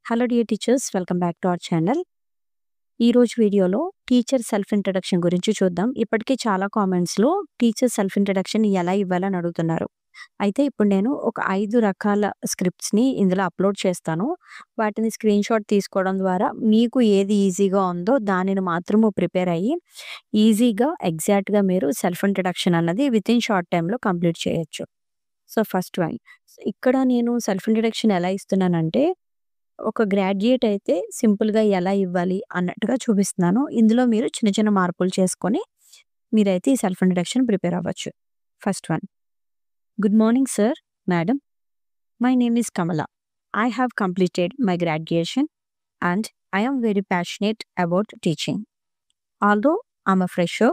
Hello dear teachers, welcome back to our channel. ఈ రోజు వీడియోలో టీచర్ సెల్ఫ్ ఇంట్రడక్షన్ గురించి చూద్దాం. ఇప్పటికే చాలా కామెంట్స్‌లో టీచర్ సెల్ఫ్ ఇంట్రడక్షన్ ఎలా ఇవ్వాలని అడుగుతున్నారు. అయితే ఇప్పుడు నేను ఒక 5 రకాల స్క్రిప్ట్స్‌ని ఇందులో అప్‌లోడ్ చేస్తాను. వాటిని స్క్రీన్‌షాట్ తీసుకోవడం ద్వారా మీకు ఏది ఈజీగా ఉందో దానిని మాత్రము ప్రిపేర్ అయ్యి ఈజీగా, ఎగ్జాక్ట్‌గా మీరు సెల్ఫ్ ఇంట్రడక్షన్ అన్నది వితిన్ షార్ట్ టైమ్‌లో కంప్లీట్ చేయొచ్చు. సో, ఫస్ట్ వన్, ఇక్కడ నేను సెల్ఫ్ ఇంట్రడక్షన్ ఎలా ఇస్తున్నానంటే ఒక గ్రాడ్యుయేట్ అయితే సింపుల్‌గా ఎలా ఇవ్వాలి అన్నట్టుగా చూపిస్తున్నాను. ఇందులో మీరు చిన్న చిన్న మార్పులు చేసుకొని మీరైతే ఈ సెల్ఫ్ ఇంట్రడక్షన్ ప్రిపేర్ అవ్వచ్చు. First one. Good morning sir, madam. My name is Kamala. I have completed my graduation and I am very passionate about teaching. Although I'm a fresher,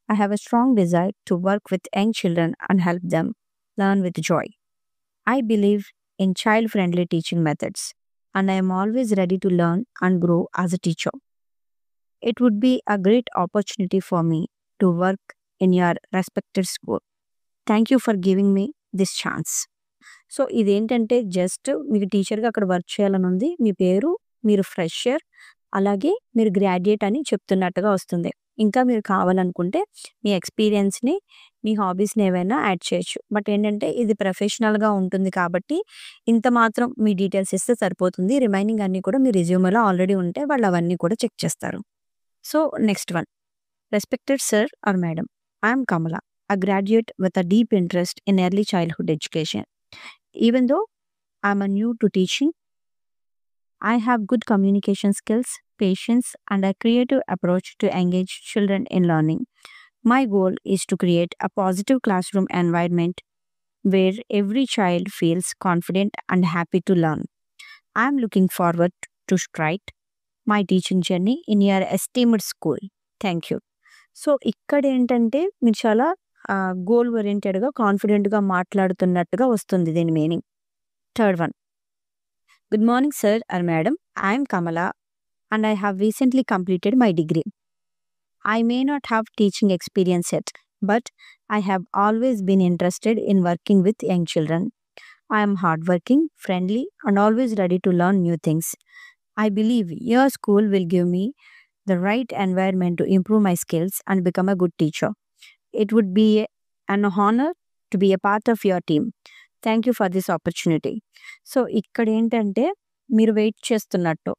I have a strong desire to work with young children and help them learn with joy. I believe in child-friendly teaching methods, and I am always ready to learn and grow as a teacher. It would be a great opportunity for me to work in your respected school. Thank you for giving me this chance. So, ఇదేంటంటే just మీకు టీచర్‌గా అక్కడ work చేయాలని ఉంది. మీ పేరు, మీరు fresher, అలాగే మీరు గ్రాడ్యుయేట్ అని చెప్తున్నట్టుగా వస్తుంది. ఇంకా మీరు కావాలనుకుంటే మీ ఎక్స్‌పీరియన్స్‌ని, మీ హాబీస్‌ని ఏవైనా యాడ్ చేయొచ్చు. బట్ ఏంటంటే ఇది ప్రొఫెషనల్‌గా ఉంటుంది కాబట్టి ఇంత మాత్రం మీ డీటెయిల్స్ ఇస్తే సరిపోతుంది. రిమైనింగ్ అన్నీ కూడా మీ రెజ్యూమ్‌లో ఆల్రెడీ ఉంటే వాళ్ళు అవన్నీ కూడా చెక్ చేస్తారు. So, next one. Respected sir or madam, I am Kamala, a graduate with a deep interest in early childhood education. Even though I'm a new to teaching, I have good communication skills, patience, and a creative approach to engage children in learning. My goal is to create a positive classroom environment where every child feels confident and happy to learn. I am looking forward to start my teaching journey in your esteemed school. Thank you. So, ఇక్కడేంటంటే మీరు చాలా goal ఓరియెంటెడ్‌గా, కాన్ఫిడెంట్‌గా మాట్లాడుతున్నట్టుగా వస్తుంది దీని meaning. Third one. Good morning sir or madam, I am Kamala and I have recently completed my degree. I may not have teaching experience yet, but I have always been interested in working with young children. I am hardworking, friendly, and always ready to learn new things. I believe your school will give me the right environment to improve my skills and become a good teacher. It would be an honor to be a part of your team. Thank you for this opportunity. So, ఇక్కడేంటంటే మీరు wait చేస్తున్నట్టు.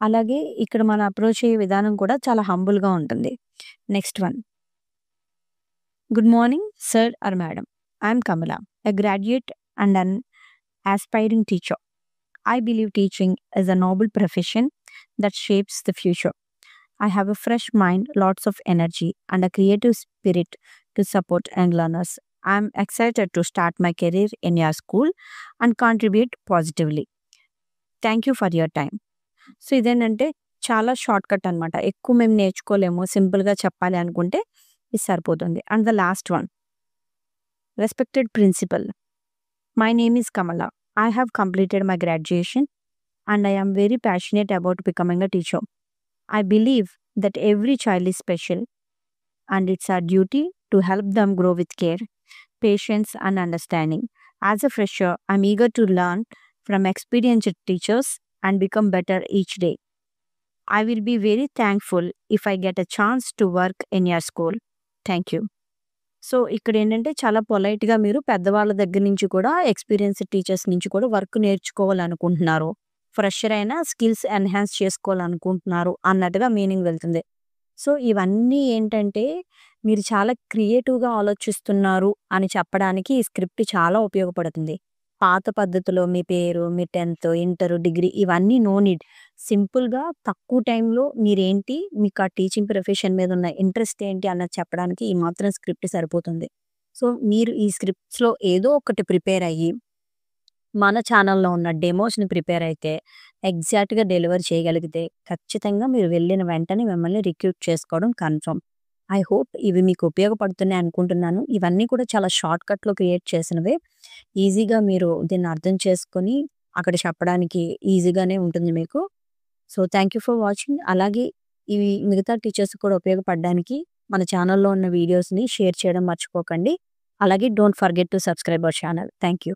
అలాగే ఇక్కడ మన approach అయ్యే విధానం కూడా చాలా హంబుల్‌గా ఉంటుంది. Next one. Good morning sir or madam, I am Kamala, a graduate and an aspiring teacher. I believe teaching is a noble profession that shapes the future. I have a fresh mind, lots of energy, and a creative spirit to support young learners. I am excited to start my career in your school and contribute positively. Thank you for your time. So, ఇదేంటంటే చాలా shortcut అనమాట. ఎక్కువ మేము నేర్చుకోలేము. సింపుల్‌గా చెప్పాలి అనుకుంటే ఇది సరిపోతుంది. And the last one. Respected principal, my name is Kamala. I have completed my graduation and I am very passionate about becoming a teacher. I believe that every child is special and it's our duty to help them grow with care, patience, and understanding. As a fresher, I'm eager to learn from experienced teachers and become better each day. I will be very thankful if I get a chance to work in your school. Thank you. So, ఇక్కడేంటంటే చాలా పొలైట్‌గా మీరు పెద్దవాళ్ళ దగ్గర నుంచి కూడా, experienced teachers నుంచి కూడా work నేర్చుకోవాలనుకుంటున్నారు. Fresher అయినా స్కిల్స్ ఎన్హాన్స్ చేసుకోవాలనుకుంటున్నారు అన్నట్టుగా మీనింగ్ వెళ్తుంది. సో, ఇవన్నీ ఏంటంటే మీరు చాలా క్రియేటివ్‌గా ఆలోచిస్తున్నారు అని చెప్పడానికి ఈ స్క్రిప్ట్ చాలా ఉపయోగపడుతుంది. పాత పద్ధతిలో మీ పేరు, మీ 10థ్, ఇంటర్, డిగ్రీ ఇవన్నీ నో నీడ్. సింపుల్‌గా తక్కువ టైంలో మీరేంటి, మీకు ఆ టీచింగ్ ప్రొఫెషన్ మీద ఉన్న ఇంట్రెస్ట్ ఏంటి అన్నది చెప్పడానికి ఈ మాత్రం స్క్రిప్ట్ సరిపోతుంది. సో, మీరు ఈ స్క్రిప్ట్స్‌లో ఏదో ఒకటి ప్రిపేర్ అయ్యి, మన ఛానల్‌లో ఉన్న డెమోస్‌ని ప్రిపేర్ అయితే, ఎగ్జాక్ట్‌గా డెలివర్ చేయగలిగితే ఖచ్చితంగా మీరు వెళ్ళిన వెంటనే మిమ్మల్ని రిక్రూట్ చేసుకోవడం కన్ఫర్మ్. ఐ హోప్ ఇవి మీకు ఉపయోగపడుతున్నాయి అనుకుంటున్నాను. ఇవన్నీ కూడా చాలా షార్ట్‌కట్‌లో క్రియేట్ చేసినవే. ఈజీగా మీరు దీన్ని అర్థం చేసుకొని అక్కడ చెప్పడానికి ఈజీగానే ఉంటుంది మీకు. So, thank you for watching. అలాగే ఇవి మిగతా టీచర్స్ కూడా ఉపయోగపడడానికి మన ఛానల్‌లో ఉన్న వీడియోస్‌ని షేర్ చేయడం మర్చిపోకండి. అలాగే don't forget to subscribe our channel. Thank you.